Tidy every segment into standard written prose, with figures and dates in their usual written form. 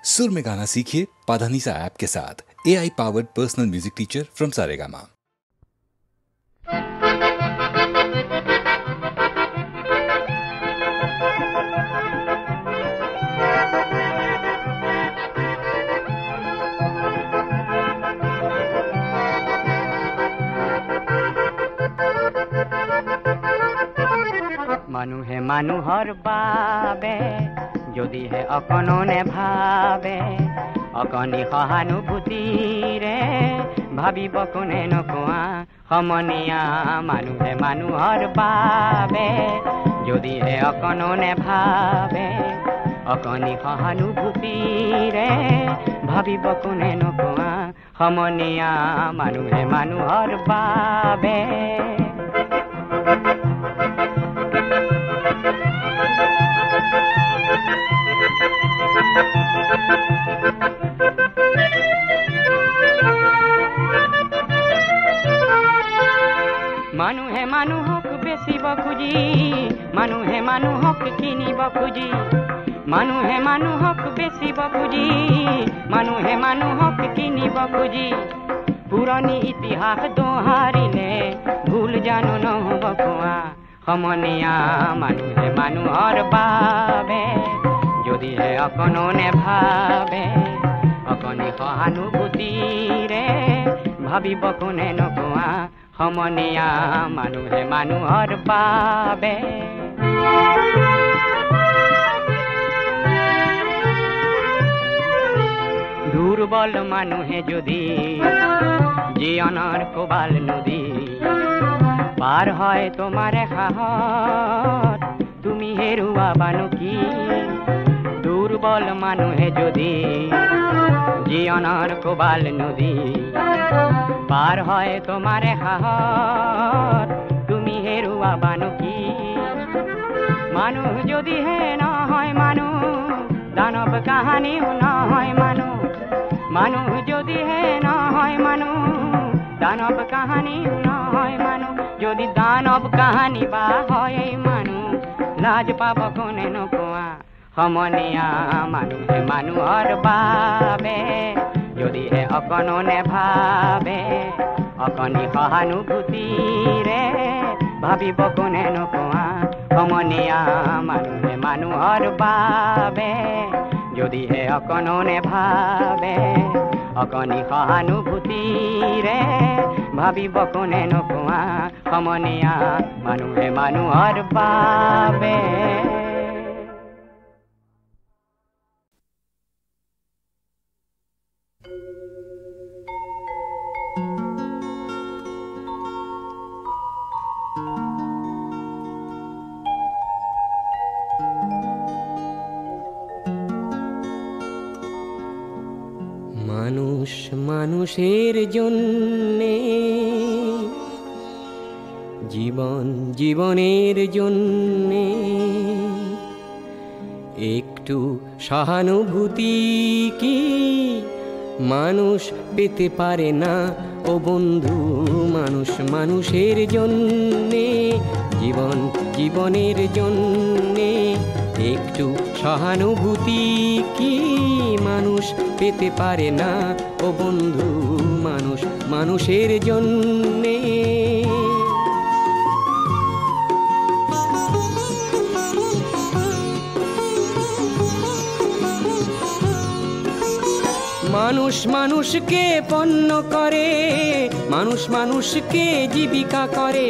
सुर में गाना सीखिए पाधानीसा ऐप के साथ। AI powered personal music teacher from Saregama. মানুহে মানুহৰ বাবে যদিহে অকণনে ভাবে, অকণি সহানুভূতিৰে ভাবিব কোনে নকোৱা সমনীয়া। মানুহে মানুহৰ বাবে যদিহে অকণনে ভাবে, অকণি সহানুভূতিৰে ভাবিব কোনে নকোৱা সমনীয়া। মানুহে মানুহৰ বাবে মানুহে মানুহক বেচিব খুজি, মানুহে মানুহক কিনিব খুজি, মানুহে মানুহক বেচিব খুজি, মানুহে মানুহক কিনিব খুজি। পুৰণি ইতিহাস দোহাৰিলে ভুল জানো নহ'ব কোৱা সমনীয়া। মানুহে মানুহৰ বাবে যদিহে অকণো নেভাবে, অকণি সহানুভূতিৰে ভাবিব কোনে নকোৱা সমনীয়া। মানুহে মানুহৰ বাবে দুৰ্বল মানুহে যদি জীৱনৰ কোবাল নদী পাৰ হয় তোমাৰ সাহত, তুমি হেৰুৱাবানো কি? দুৰ্বল মানুহে যদি জীৱনৰ কোবাল নদী পাৰ হয় তোমাৰ সাহত, তুমি হেৰুৱাবানো কি? মানুহ যদিহে নহয় মানুহ, দানৱ কাহানিও নহয় মানুহ। মানুহ যদিহে নহয় মানুহ, দানৱ কাহানিও নহয় মানুহ। যদি দানৱ কাহানি বা হয় মানুহ, লাজ পাব কোনে নকোৱা সমনীয়া। মানুহে মানুহৰ বাবে যদিহে অকণো নেভাবে, অকণি সহানুভূতিৰে ভাবিব কোনে নকোৱা সমনীয়া। মানুহে মানুহৰ বাবে যদিহে অকণো নেভাবে, অকণি সহানুভূতিৰে ভাবিব কোনে নকোৱা সমনীয়া। মানুহে মানুহৰ বাবে মানুষ মানুষের জন্যে, জীবন জীবনের জন্যে একটু সহানুভূতি কি মানুষ পেতে পারে না ও বন্ধু? মানুষ মানুষের জন্যে, জীবন জীবনের জন্যে একটু সহানুভূতি কি মানুষ পেতে পারে না ও বন্ধু? মানুষ মানুষের জন্যে মানুষ মানুষকে পণ্য করে, মানুষ মানুষকে জীবিকা করে।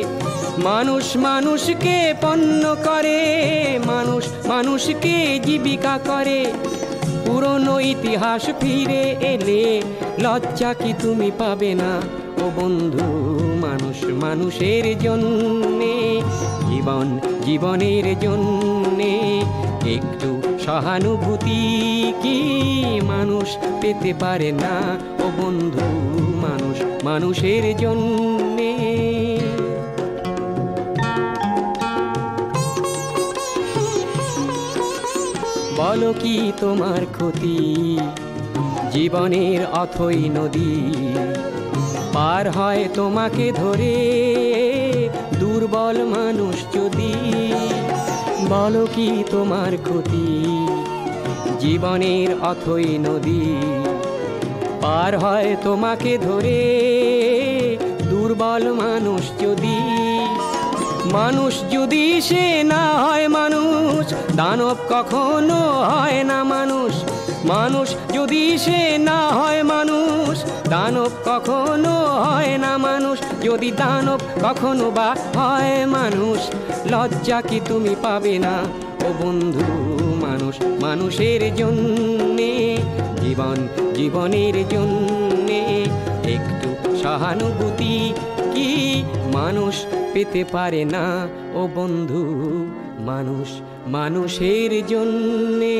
মানুষ মানুষকে পণ্য করে, মানুষ মানুষকে জীবিকা করে। পুরনো ইতিহাস ফিরে এলে লজ্জা কি তুমি পাবে না ও বন্ধু? মানুষ মানুষের জন্যে, জীবন জীবনের জন্যে একটু সহানুভূতি কি মানুষ পেতে পারে না ও বন্ধু? মানুষ মানুষের জন্যে বলো কি তোমার ক্ষতি? জীবনের অথই নদী পার হয় তোমাকে ধরে দুর্বল মানুষ যদি। বলো কি তোমার ক্ষতি? জীবনের অথই নদী পার হয় তোমাকে ধরে দুর্বল মানুষ যদি সে না হয় মানুষ দানব কখনো হয় না মানুষ যদি সে না হয় মানুষ দানব কখনো হয় না মানুষ যদি দানব কখনো বা হয় মানুষ লজ্জা কি তুমি পাবে না ও বন্ধু মানুষের জন্যে জীবনের জন্যে একটু সহানুভূতি কি মানুষ পেতে পারে না ও বন্ধু মানুষের জন্যে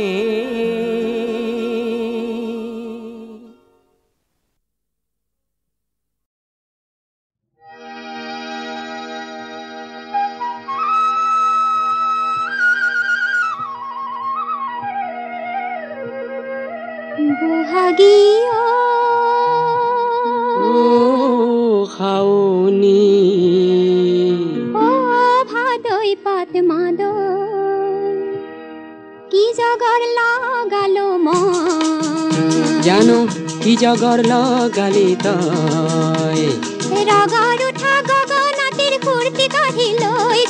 বহাগিয়া ও খাওনি ও ভাদই পাত মাদো কি জগর লাগালো মন জানো কি জগর লাগালি তয় রাগার উঠা গগনাতের কুর্তি কাহিল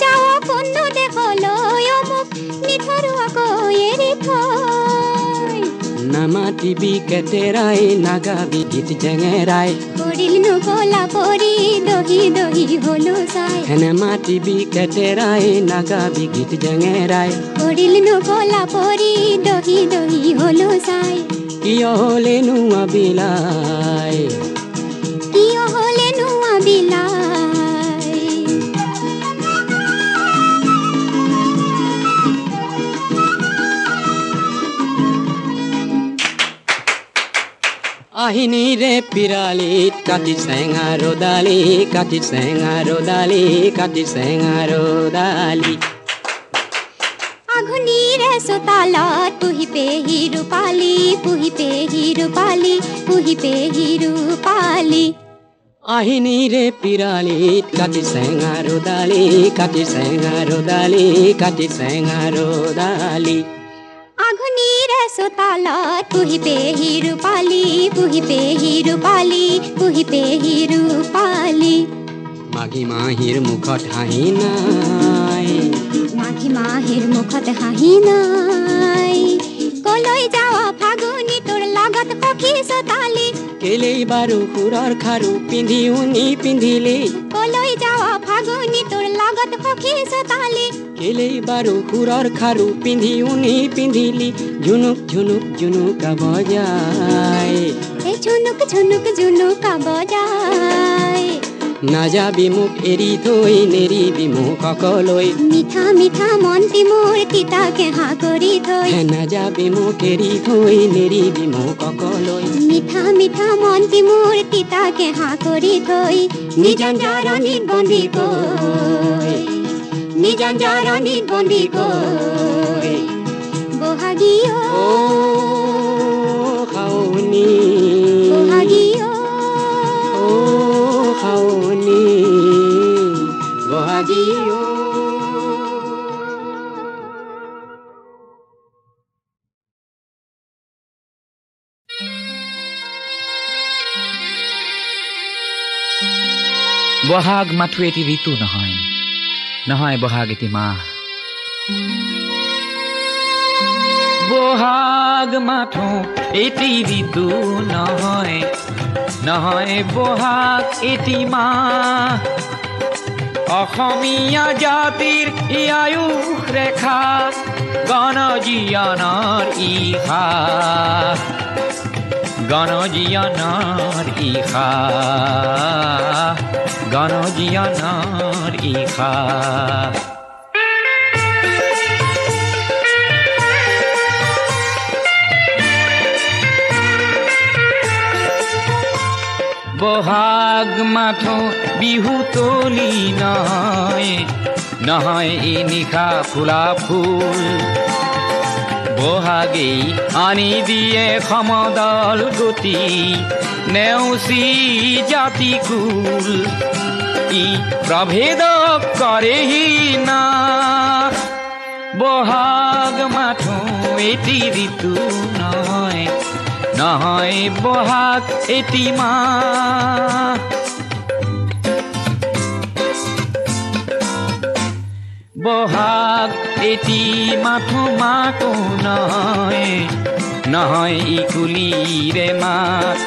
যাও পণ্য দেখলো অমুক নিথরুয়া কয়েরি থয় নামা টিভি কেটেরাই নাগাবি গীত জেঙেরাই করিল নকলা পরি দহি দহি হলো সাই নামা টিভি কেটেরাই নাগাবি গীত জেঙেরাই করিল নকলা পরি দহি দহি হলো সাই কিয় হলে নুয়া বিলাই কিয় হলে নুয়া বিলাই আহিনী রে পিৰালিত কাটি চেঙাৰো দালি কাটি চেঙাৰো দালি কাটি চেঙাৰো দালি আঘুনিৰে চোতালত পুহি পেহি ৰূপালী পুহি পেহি ৰূপালী পুহি পেহি ৰূপালী আহিনী ৰে পিৰালিত কাটি চেঙাৰো দালি কাটি চেঙাৰো দালি কাটি চেঙাৰো দালি আঘুনিৰে চোতালত পুহি পেহি ৰূপালী পুহি পেহি ৰূপালী পুহি পেহি ৰূপালী মাঘী মাহীৰ মুখত হাঁহি নাই মাঘী মাহীৰ মুখত হাঁহি নাই কলৈ যাৱা ফাগুনি তোৰ লগত সখী চোতালী কেলেই বাৰু সুৰৰ খাৰু পিন্ধি উনি পিন্ধিলি কলৈ যাৱা ফাগুনি তোৰ লগত সখী চোতালী কেলেই বাৰু সুৰৰ খাৰু পিন্ধি উনি পিন্ধিলি ঝুনুক ঝুনুক ঝুনুকা বজাই এই ঝুনুক ঝুনুক ঝুনুকা বজাই নাযাবি মোক এৰি থৈ নেৰিবি মোক অকলৈ মিঠা মিঠা মনটি মোৰ তিতাকে হা কৰি থৈ নাযাবি মোক এৰি থৈ নেৰিবি মোক অকলৈ মিঠা মিঠা মনটি মোৰ তিতাকে হা কৰি থৈ নিজাঞ্জাৰণিত বন্দী কৈ নিজাঞ্জাৰণিত বন্দী কৈ বহাগী ও খাওনি বহাগী ও খাওনি বহাগী বহাগ মাথো এটি ঋতু নহয় নহয় বহাগ এটি মাহ বহাগ মাথো এটি ঋতু নহয় নহয় বহাগ এটি মাহ অসমীয়া জাতিৰ ই আয়ুস ৰেখা গণজীৱনৰ ইহা গণজীৱনৰ ইহা গণজীৱনৰ ইহা বহাগ মাথো বিহু তলি নহয় নহয় ই নিশা ফুলা ফুল বহাগেই আনি দিয়ে সমদল গতি নেওচি জাতি কুল ই প্ৰভেদ কৰেহি না বহাগ মাথো এটি ঋতু নহয়, নহয় বহাগ এটি মাহ। বহাগ এটি মাথো মাকো নহয়, নহয় ইকুলিৰে মাত।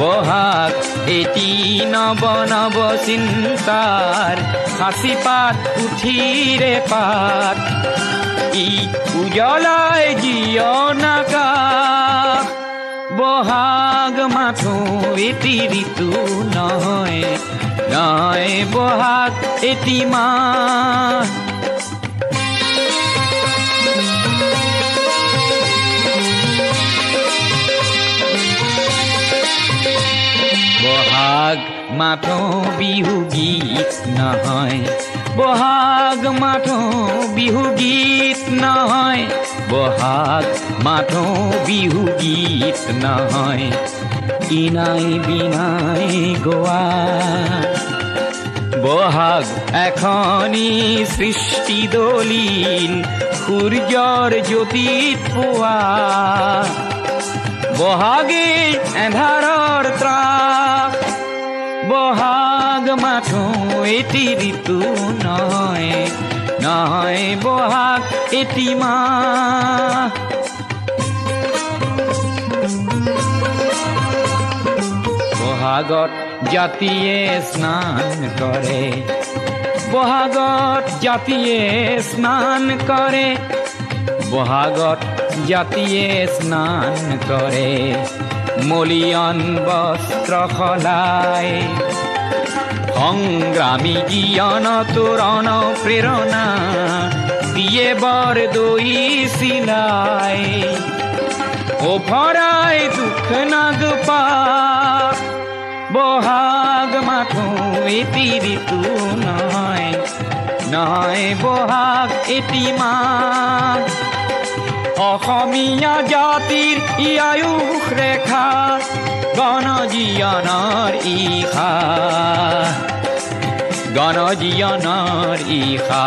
বহাগ এটি নব নব চিন্তাৰ সাঁচি পাত উঠিৰে পাত। ই উজ্বলাই জীৱন আকাশ। বহাগ মাথো এটি ঋতু নহয়, নহয় বহাগ এটি মাহ। বহাগ মাথো বিহু গীত নহয়, বহাগ মাথো বিহু গীত নহয়, বহাগ মাথো বিহু গীত নহয়, ইনাই বিনাই গোৱা। বহাগ এখনি সৃষ্টি দলিল সূৰ্যৰ জ্যোতিত পোৱা। বহাগে এন্ধাৰৰ ত্ৰাস। বহাগ মাথো এটি ঋতু নহয়, নহয় বহাগ এটি মাহ। বহাগত জাতিয়ে স্নান কৰে, বহাগত জাতিয়ে স্নান কৰে, বহাগত জাতিয়ে স্নান কৰে, মলিয়ন বস্ত্ৰ সলাই। সংগ্ৰামী জ্ঞান তোৰণ প্ৰেৰণা দিয়ে বৰ দৈ চিলাই। অভৰাই দুখ নাগপা। বহাগ মাথো এটি ঋতু নহয়, নহয় বহাগ এটি মাহ। অসমীয়া জাতিৰ ই আয়ুস ৰেখা, গণজীৱনৰ ইশা, গণজীৱনৰ ইশা,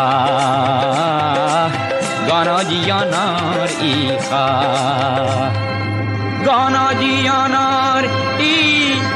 গণজীৱনৰ ইশা, গণজীৱনৰ ইশা।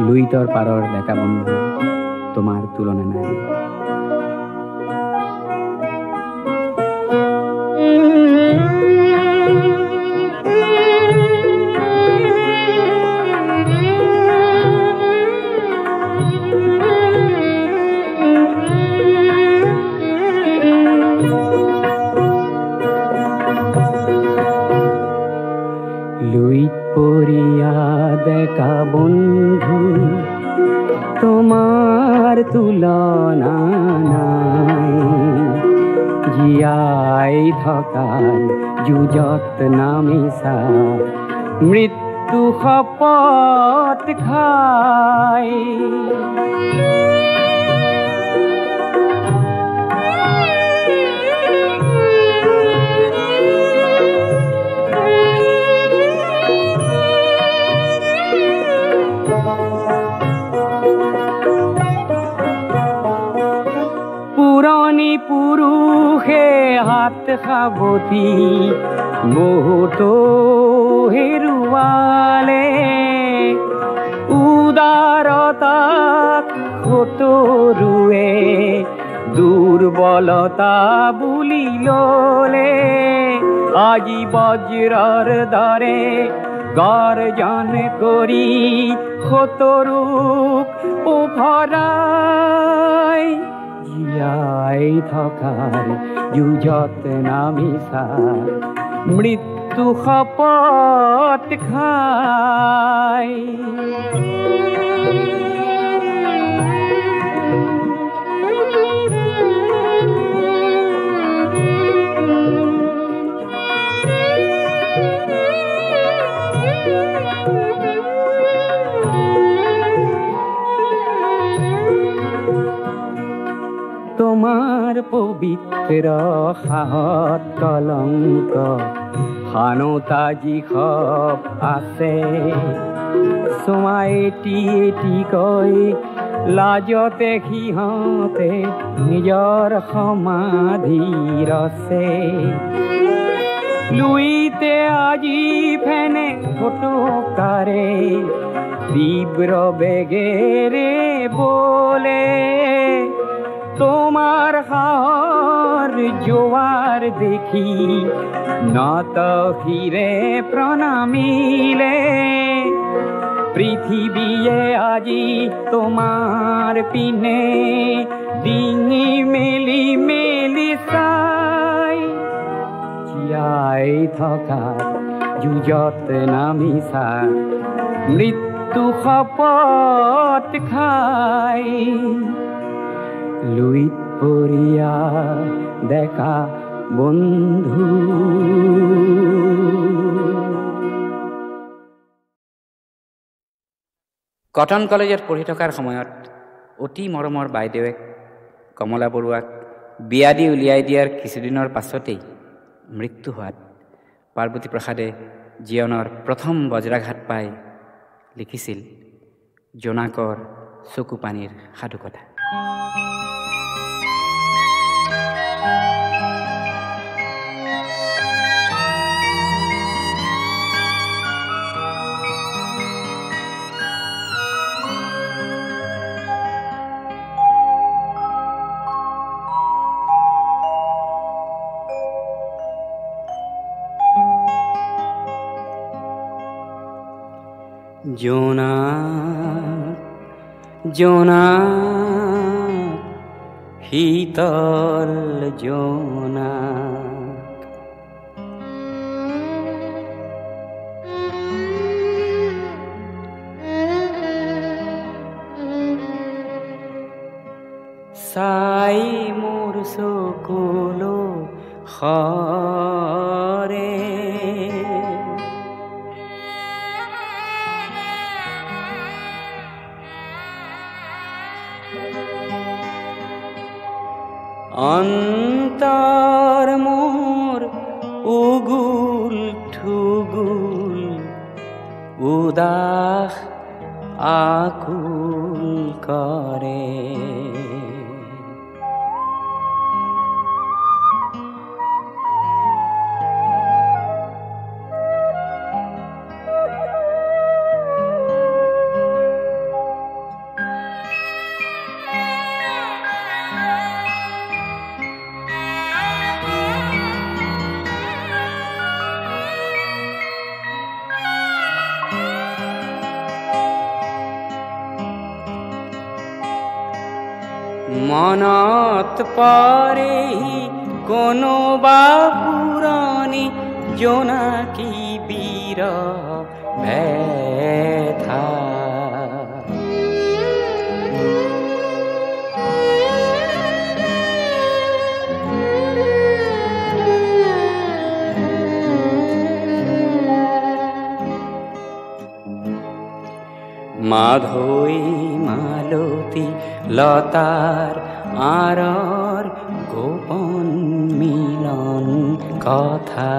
লুইতৰ পাৰৰ ডেকা বন্ধু তোমাৰ তুলনা নাই। লুইত পৰিয়া ডেকা বন্ধু তোমাৰ তুলনা নাই। জীয়াই থকাৰ যুঁজত নামিছা মৃত্যু শপত খাই। পুৰণি পুৰুষে হাত সাৱটি বহুতো হেৰুৱালে। উদাৰতাক সতৰুৱে দুৰ্বলতা বুলি ললে। আজি বজ্ৰৰ দৰে গৰ্জন কৰি সতৰুক উফৰাই। জীয়াই থকাৰ যুঁজত নামিছা মৃত্যু শপত খাই। তোমাৰ পবিত্ৰ সাহত কলংক হানতা যিসব আছে। চোৱা এটি এটিকৈ লাজতে সিহঁতে নিজৰ সমাধি ৰচে। লুইতে আজি ফেনে ফটোকাৰে তীব্ৰ বেগেৰে বোলে। তোমাৰ হাৰ জোয়াৰ দেখি নত হিৰে প্ৰণামিলে। পৃথিবীয়ে আজি তোমাৰ পিনে ডিঙি মেলি মেলি চাই। জীয়াই থকাৰ যুঁজত নামিছা মৃত্যু শপত খাই। লুইত পৰিয়া ডেকা বন্ধু। কটন কলেজত পঢ়ি থকাৰ সময়ত অতি মৰমৰ বাইদেৱে কমলা বৰুৱাক বিয়া দি উলিয়াই দিয়াৰ কিছুদিনৰ পাছতেই মৃত্যু হোৱাত পাৰ্বতী প্ৰসাদে জীৱনৰ প্ৰথম বজ্ৰাঘাত পাই লিখিছিল জোনাকৰ চকু পানীৰ সাধুকথা। জোনাক জোনাক শীতল জোনাক, চাই মোৰ চকুলো সৰে, অন্তৰ মোৰ উগুল ঠুগুল উদাস আকুল কৰে। মনত পৰেহি কোনোবা পুৰণি জোনাকী বিৰহ ভেথা। মাধৈ মালতী লতাৰ আঁৰৰ গোপন মিলন কথা।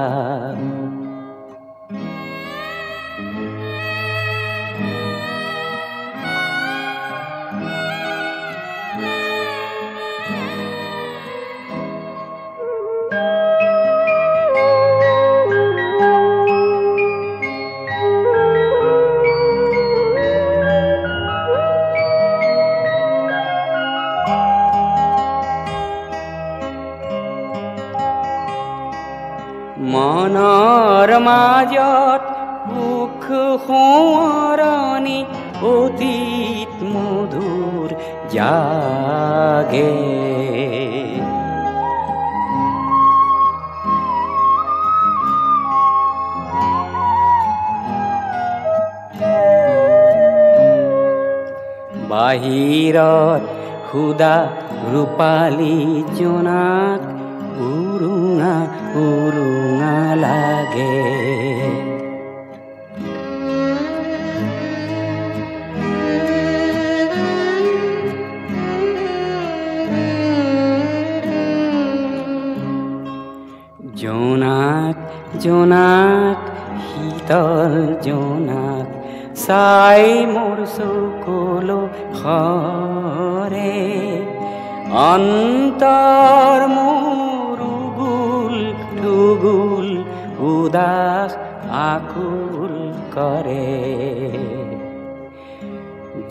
মনৰ মাজত সুখ সোঁৱৰণি অতীত মধুৰ জাগে। বাহিৰত সুদা ৰূপালী জোনাক উৰুঙা উৰুঙা লাগে। জোনাক জোনাক শীতল জোনাক চাই মোৰ চকুলো সৰে। অন্তৰ মোৰ উগুল ঠুগুল উদাস আকুল কৰে।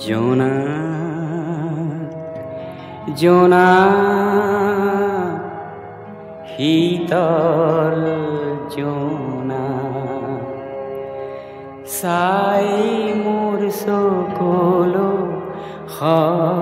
জোনাক জোনাক শীতল জোনাক চাই মোৰ চকুলো সৰে।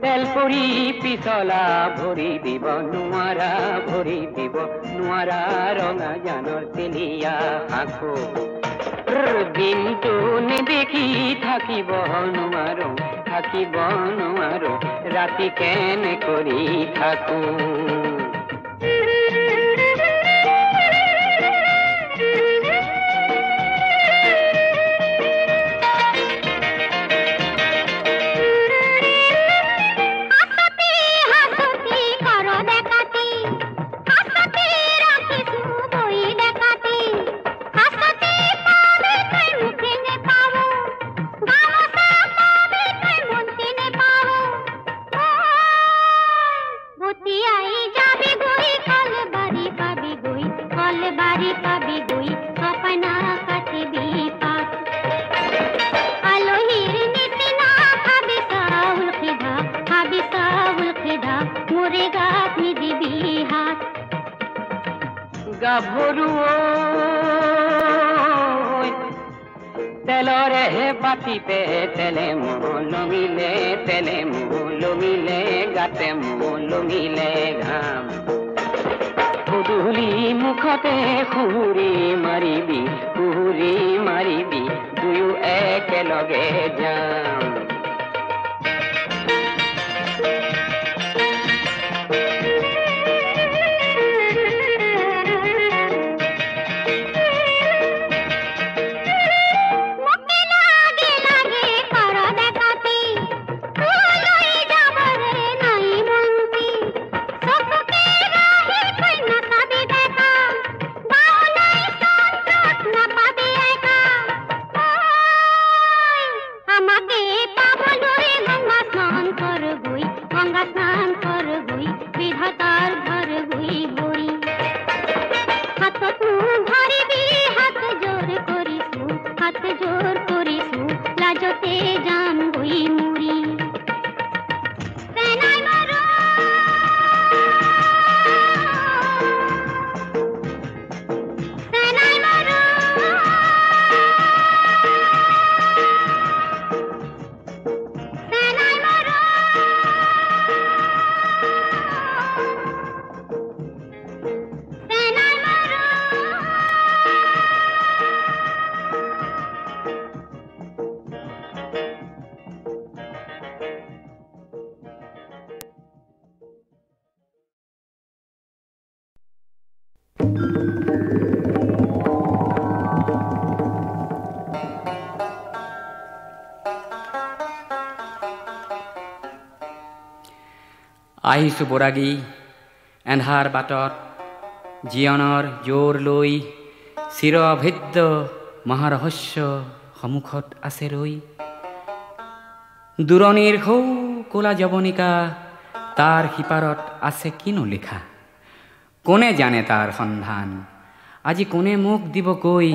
তেলপুৰি পিছলা ভৰি দিব নোৱাৰা, ভৰি দিব নোৱাৰা ৰঙা জানৰ তেলিয়া সাঁকো। দিনটো নেদেখি থাকিব নোৱাৰো, থাকিব নোৱাৰো, ৰাতি কেনে কৰি থাকো। তেলৰে বাতি পে তেলে মলমিলে, তেলে মলমিলে গাতে মলমিলে ঘাম। গধূলি মুখতে সুহুৰি মাৰিবি, সুহুৰি মাৰিবি, দুয়ো একেলগে যাম। Look তাতে যাম গৈ মৰি চেনাই মাৰো চেনাই মাৰো চেনাই মাৰো চেনাই মাৰো আহিছোঁ বৰাগী এন্ধাৰ বাটত জীৱনৰ জোৰ লৈ চিৰ অভেদ্য মহাৰহস্য সন্মুখত আছে ৰৈ দূৰণিৰ সৌ ক'লা যৱনিকা তাৰ সিপাৰত আছে কিনো লিখা কোনে জানে তাৰ সন্ধান আজি কোনে মোক দিব কৈ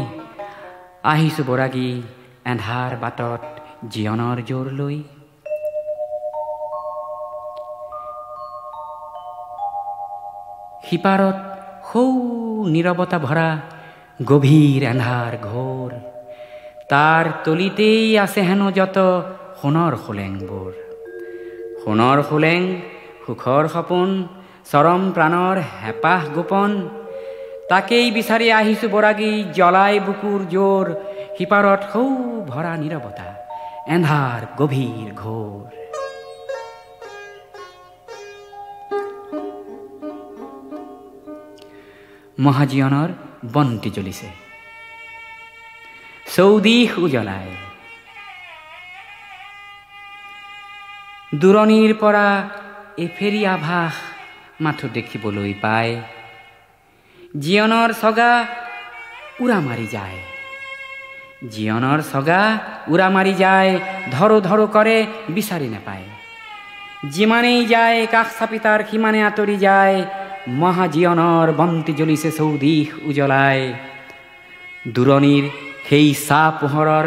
আহিছোঁ বৰাগী এন্ধাৰ বাটত জীৱনৰ জোৰ লৈ সিপাৰত সৌ নীৰৱতা ভৰা গভীৰ এন্ধাৰ ঘোৰ তাৰ তলিতেই আছে হেনো যত সোণৰ খোলেংবোৰ সোণৰ খোলেং সুখৰ সপোন চৰম প্ৰাণৰ হেঁপাহ গোপন তাকেই বিচাৰি আহিছোঁ বৰাগী জ্বলাই বুকুৰ জোৰ সিপাৰত সৌ ভৰা নীৰৱতা এন্ধাৰ গভীৰ ঘোৰ মহাজীয়নৰ বন্তি জ্বলিছে চৌদিশ উজ্বলাই দূৰণিৰ পৰা এফেৰি আভাস মাথো দেখিবলৈ পায় জীৱনৰ চগা উৰা মাৰি যায় জীৱনৰ চগা উৰা মাৰি যায় ধৰো ধৰো কৰে বিচাৰি নাপায় যিমানেই যায় কাষ চাপি তাৰ সিমানে আঁতৰি যায় মহাজীয়নৰ বন্তি জ্বলিছে চৌদিশ উজ্বলাই দূৰণিৰ সেই চাহ পোহৰৰ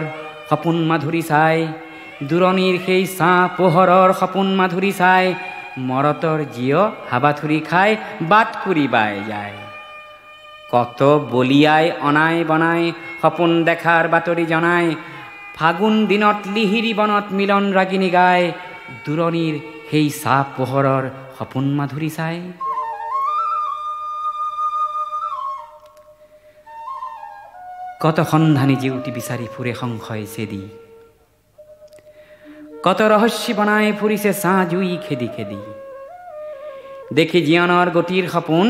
সপোন মাধুৰী চাই দূৰণিৰ সেই চাহ পোহৰৰ সপোন মাধুৰী চাই মৰতৰ জীয় হাবাথুৰি খাই বাট কুৰি বাই যায় কত বলিয়াই অনাই বনাই সপোন দেখাৰ বাতৰি জনাই ফাগুন দিনত লিহিৰি বনত মিলন ৰাগিনী গায় দূৰণিৰ সেই চাহ পোহৰৰ সপোন মাধুৰী চাই কত সন্ধানী জিউটি বিচাৰি ফুৰে সংশয় চেদি কত ৰহস্যি বনাই ফুৰিছে ছাঁ জুই খেদি খেদি দেখি জীয়নৰ গতিৰ সপোন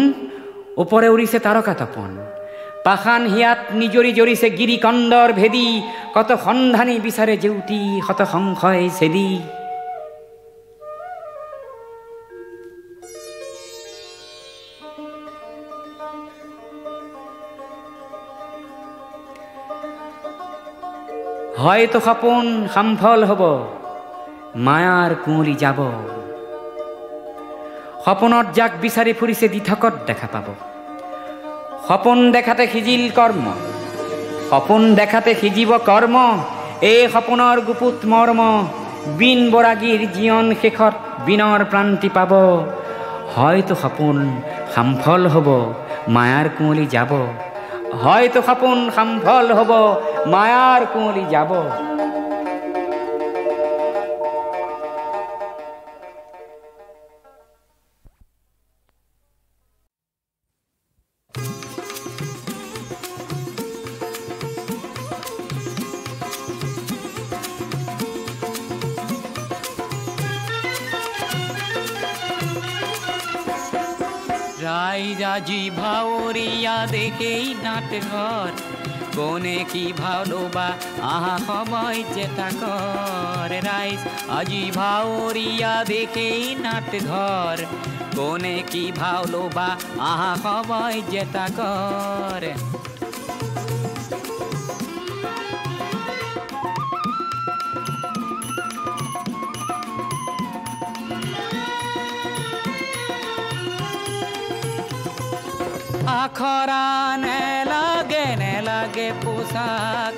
ওপৰে উৰিছে তাৰকা তপন পাখান হিয়াত নিজৰি জৰিছে গিৰিকন্দৰ ভেদি কত সন্ধানী বিচাৰে জেউতি শত সংশয় চেদি হয়তো সপোন সামফল হব মায়াৰ কুঁৱলী যাব সপোনত যাক বিচাৰি ফুৰিছে দিঠকত দেখা পাব সপোন দেখাতে সিজিল কৰ্ম সপোন দেখাতে সিজিব কৰ্ম এই সপোনৰ গুপুত মৰ্ম বিন বৰাগীৰ জীৱন শেষত বিনৰ প্ৰান্তি পাব হয়তো সপোন সামফল হব মায়াৰ কুঁৱলী যাব হয়তো সপোন সামফল হব মায়াৰ কুঁৱলী যাব রাইজাজি ভাওরিয়া দেখেই নাটঘর কোনে কি ভালো বা আহা সময় যেটা কর রাইজ আজি ভাওরিয়া দেখেই নাটঘর কোনে কি ভালো বা আহা সময় যেটা কর আখরা নেলাগে লাগে পোশাক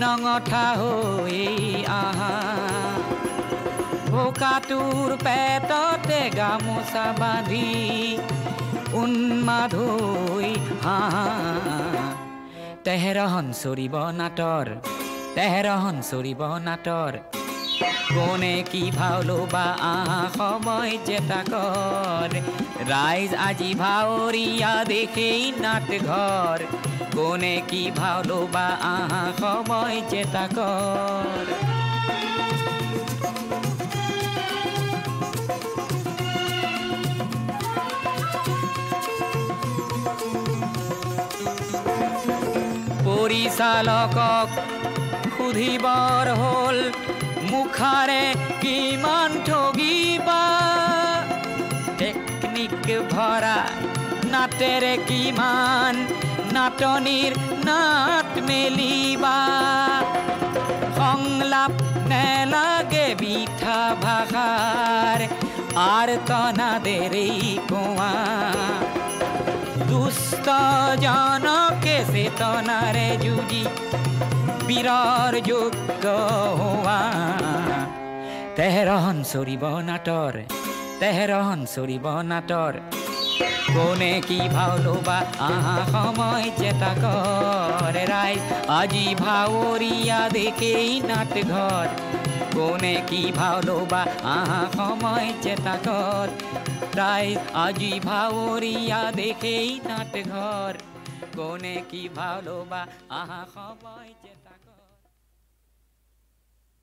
নঙঠা হৈ আহা বোকাটোৰ পেটতে গামোচা বান্ধি উন্মাদ হৈ হাহা তেহেৰহন চৰিব নাটৰ তেহেৰহন চৰিব নাটৰ কোনে কি ভাও ল'বা আহা সময় জেতাকৰ ৰাইজ আজি ভাৱৰীয়া দেখেই নাট ঘৰ কোনে কি ভাও ল'বা আহা সময় জেতাকৰ পৰিচালকক সুধিবৰ হ'ল মুখাৰে কিমান ঠগিবা টেকনিক ভৰা নাটেৰে কিমান নাটনিৰ নাট মেলিবা সংলাপ নেলাগে বিঠা ভাষাৰ আৰ্তনাদেৰেই কোৱা দুষ্ট জনকে চেতনাৰে যুঁজি বীৰৰ যোগ্য হোৱা তেহেৰহন চৰিব নাটৰ তেহেৰহন চৰিব নাটৰ কোনে কি ভাও ল'বা আহা সময় জেতাকৰ ৰাইজ আজি ভাৱৰীয়া দেখেই নাট ঘৰ কোনে কি ভাও ল'বা আহা সময় জেতাকৰ ৰাইজ আজি ভাৱৰীয়া দেখেই নাট ঘৰ কোনে কি ভাও ল'বা আহা সময়